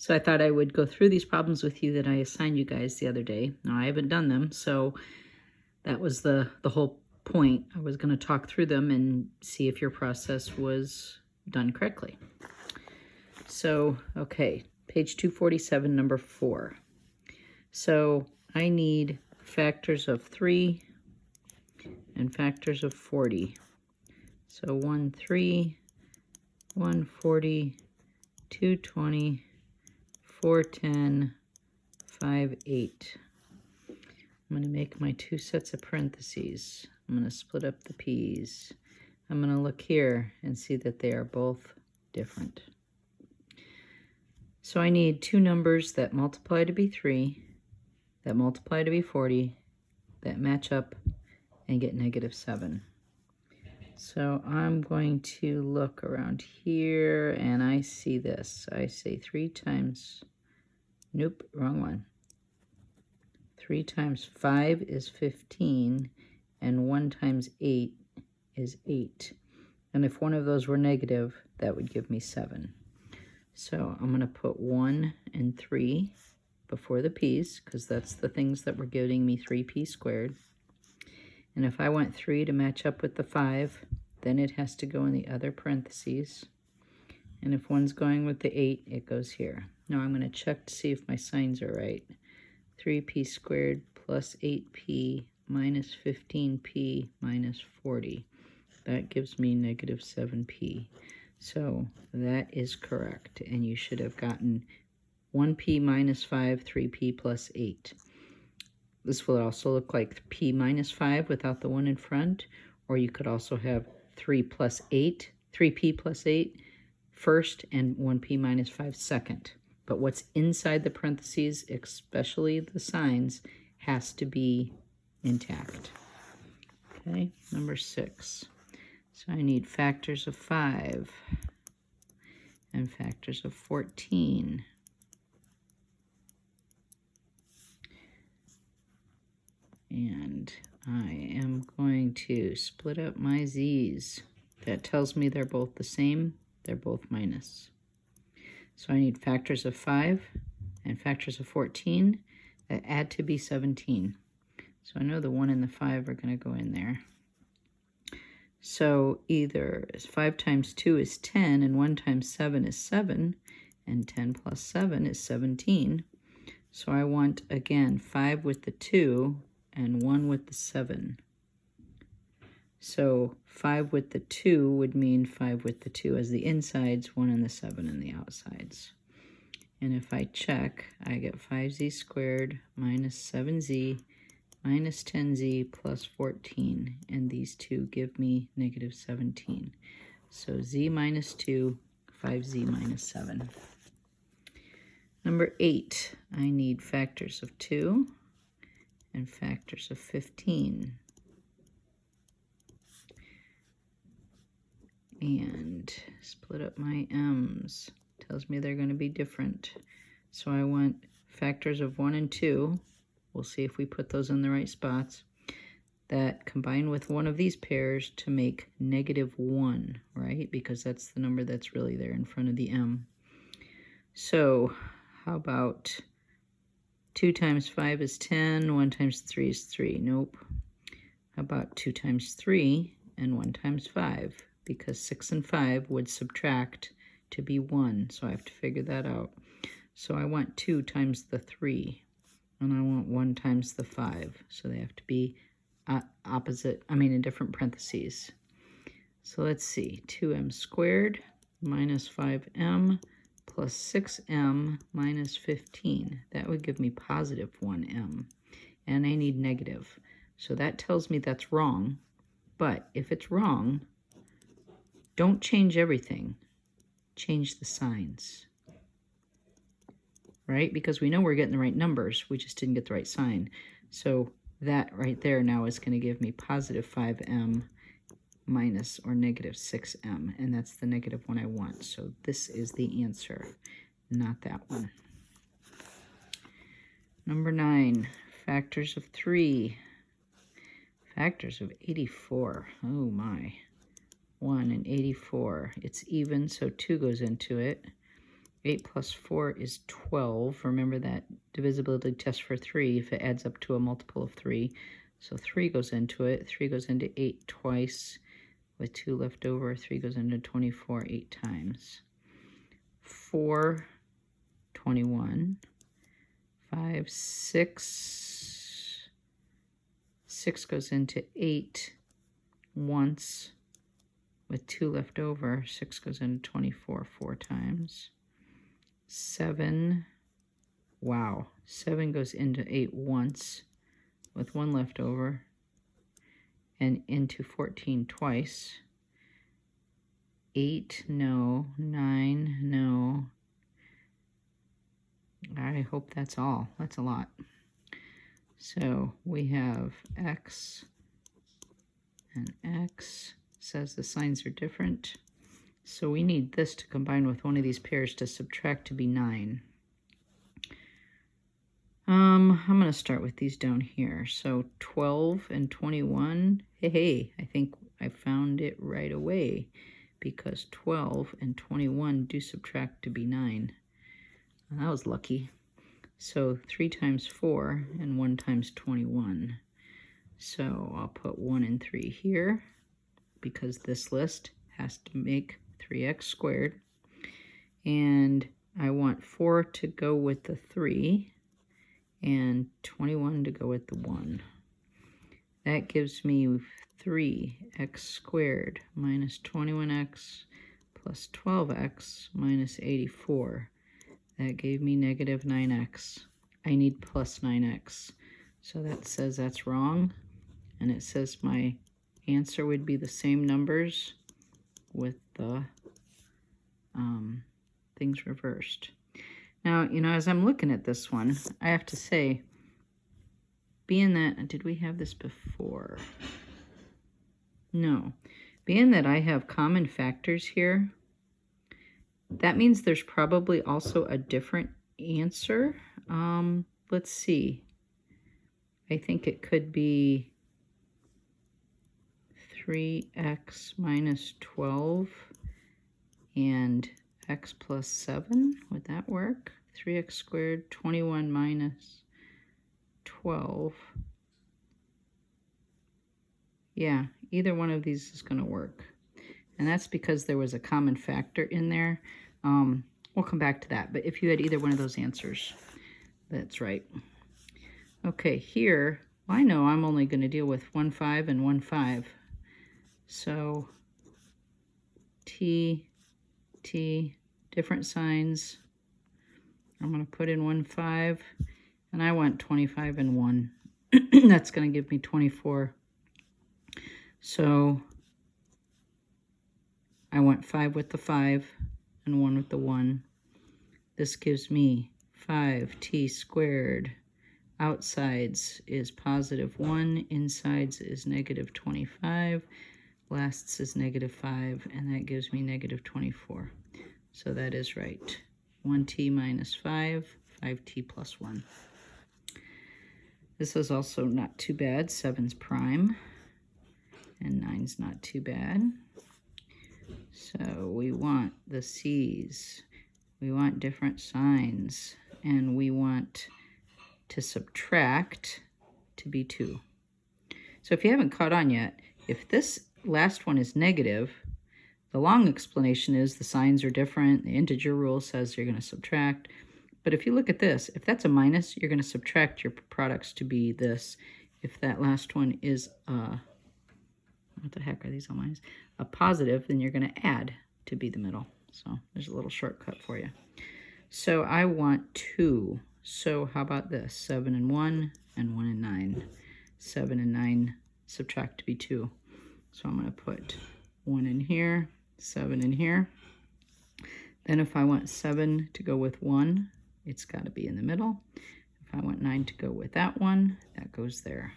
So I thought I would go through these problems with you that I assigned you guys the other day. Now I haven't done them, so that was the whole point. I was going to talk through them and see if your process was done correctly. So, okay, page 247, number 4. So I need factors of 3 and factors of 40. So 1, 3, 140, 220, 410, 5, 8. I'm going to make my 2 sets of parentheses. I'm going to split up the p's. I'm going to look here and see that they are both different. So I need 2 numbers that multiply to be 3, that multiply to be 40, that match up and get -7. So I'm going to look around here and I see this. I say 3 times, nope, wrong one. 3 times 5 is 15 and 1 times 8 is 8. And if one of those were negative, that would give me 7. So I'm going to put 1 and 3 before the p's because that's the things that were giving me 3p squared. And if I want 3 to match up with the 5, then it has to go in the other parentheses. And if 1's going with the 8, it goes here. Now I'm going to check to see if my signs are right. 3p squared plus 8p minus 15p minus 40. That gives me -7p. So that is correct. And you should have gotten 1p minus 5, 3p plus 8. This will also look like p minus 5 without the 1 in front, or you could also have 3p plus 8 first and 1p minus 5 second. But what's inside the parentheses, especially the signs, has to be intact. Okay, number 6. So I need factors of 5 and factors of 14. And I am going to split up my z's. That tells me they're both the same. They're both minus. So I need factors of 5 and factors of 14 that add to be 17. So I know the 1 and the 5 are going to go in there. So either 5 times 2 is 10, and 1 times 7 is 7, and 10 plus 7 is 17. So I want, again, 5 with the 2 and 1 with the 7. So 5 with the 2 would mean 5 with the 2 as the insides, 1 and the 7 in the outsides. And if I check, I get 5z squared minus 7z minus 10z plus 14. And these two give me -17. So z minus 2, 5z minus 7. Number 8, I need factors of 2 and factors of 15. And split up my m's. Tells me they're going to be different. So I want factors of 1 and 2. We'll see if we put those in the right spots. That combine with one of these pairs to make -1, right? Because that's the number that's really there in front of the m. So how about 2 times 5 is 10, 1 times 3 is 3. Nope. How about 2 times 3 and 1 times 5? Because 6 and 5 would subtract to be 1, so I have to figure that out. So I want 2 times the 3, and I want 1 times the 5, so they have to be in different parentheses. So let's see, 2m squared minus 5m plus 6m minus 15. That would give me +1m, and I need negative. So that tells me that's wrong, but if it's wrong, don't change everything. Change the signs, right? Because we know we're getting the right numbers. We just didn't get the right sign. So that right there now is going to give me +5m minus or -6m. And that's the negative one I want. So this is the answer, not that one. Number 9, factors of 3. Factors of 84. Oh my. 1 and 84. It's even, so 2 goes into it. 8 plus 4 is 12. Remember that divisibility test for 3, if it adds up to a multiple of 3. So 3 goes into it. 3 goes into 8 twice. With 2 left over, 3 goes into 24 8 times. 4, 21. 5, 6. 6 goes into 8 once. With 2 left over, 6 goes into 24 4 times. 7, wow, 7 goes into 8 once with 1 left over, and into 14 twice. 8, no. 9, no. I hope that's all. That's a lot. So we have X and X. Says the signs are different. So we need this to combine with one of these pairs to subtract to be 9. I'm going to start with these down here. So 12 and 21. Hey, I think I found it right away, because 12 and 21 do subtract to be 9. That was lucky. So 3 times 4 and 1 times 21. So I'll put 1 and 3 here, because this list has to make 3x squared. And I want 4 to go with the 3 and 21 to go with the 1. That gives me 3x squared minus 21x plus 12x minus 84. That gave me negative 9x. I need plus 9x. So that says that's wrong. And it says my answer would be the same numbers with the things reversed. Now, you know, as I'm looking at this one, I have to say, being that, did we have this before? No. Being that I have common factors here, that means there's probably also a different answer. Let's see. I think it could be 3x minus 12 and x plus 7. Would that work? 3x squared, 21 minus 12. Yeah, either one of these is going to work. And that's because there was a common factor in there. We'll come back to that. But if you had either one of those answers, that's right. Okay, here, I know I'm only going to deal with 1, 5 and 1, 5. So T, different signs. I'm going to put in 1, 5, and I want 25 and 1. That's going to give me 24. So I want 5 with the 5 and 1 with the 1. This gives me 5t squared. Outsides is positive 1, insides is negative 25, lasts is negative 5, and that gives me negative 24. So that is right. 1t minus 5, 5t plus 1. This is also not too bad. 7's prime, and 9's not too bad. So we want the c's. We want different signs, and we want to subtract to be 2. So if you haven't caught on yet, if this last one is negative, the long explanation is the signs are different. The integer rule says you're going to subtract. But if you look at this, if that's a minus, you're going to subtract your products to be this. If that last one is what the heck are these all minus? A positive, then you're going to add to be the middle. So there's a little shortcut for you. So I want 2. So how about this? 7 and 1 and 1 and 9. 7 and 9 subtract to be 2. So I'm going to put 1 in here, 7 in here. Then if I want 7 to go with 1, it's got to be in the middle. If I want 9 to go with that one, that goes there.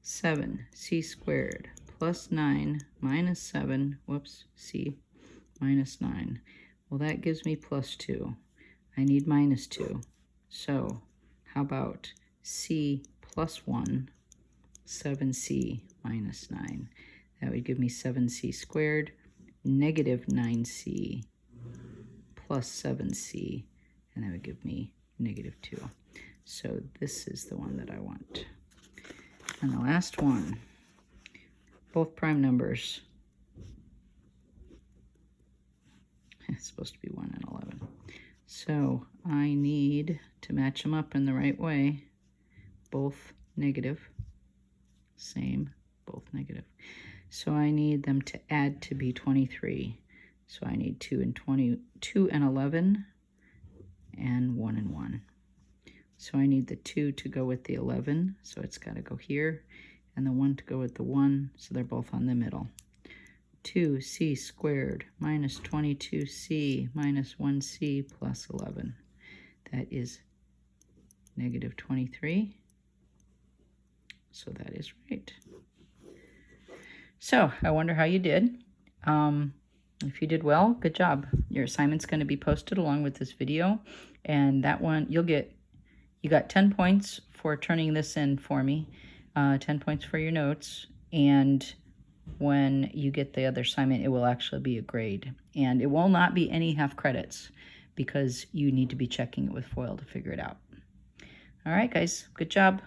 7c squared plus 9 minus 7, whoops, c minus 9. Well, that gives me plus 2. I need minus 2. So how about c plus 1, 7c minus 9. That would give me 7c squared, negative 9c plus 7c, and that would give me -2. So this is the one that I want. And the last one, both prime numbers. It's supposed to be 1 and 11. So I need to match them up in the right way. Both negative, same, both negative. So I need them to add to be 23. So I need 2 and 11, and 1 and 1. So I need the 2 to go with the 11, so it's got to go here, and the 1 to go with the 1, so they're both on the middle. 2c squared minus 22c minus 1c plus 11. That is -23. So that is right. So I wonder how you did. If you did well, good job. Your assignment's going to be posted along with this video, and that one you got 10 points for turning this in for me, 10 points for your notes, and when you get the other assignment, it will actually be a grade, and it will not be any half credits because you need to be checking it with FOIL to figure it out. All right, guys, good job.